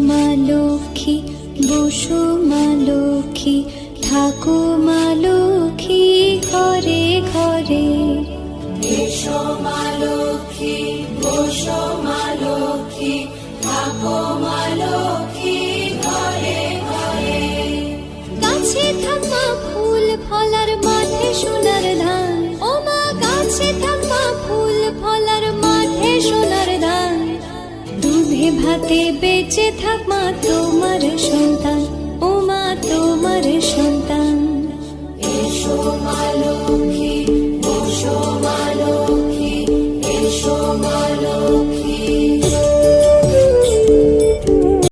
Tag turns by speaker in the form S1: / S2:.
S1: মা লক্ষ্মী, বসো মা লক্ষ্মী, থাকো মা লক্ষ্মী ঘরে ঘরে।
S2: এসো মা লক্ষ্মী, বসো মা লক্ষ্মী, থাকো মা লক্ষ্মী ঘরে ঘরে।
S1: গাছে থাকা ফুল ফলার মাঠে সোনার ধান, ও মা গাছে থাকা ফুল ফলার মাঠে সোনার ধান। দুধে ভাতে বেঁচে থাক মা তোমার সন্তান, ও মা তোমার সন্তান।
S2: এসো মা লক্ষ্মী,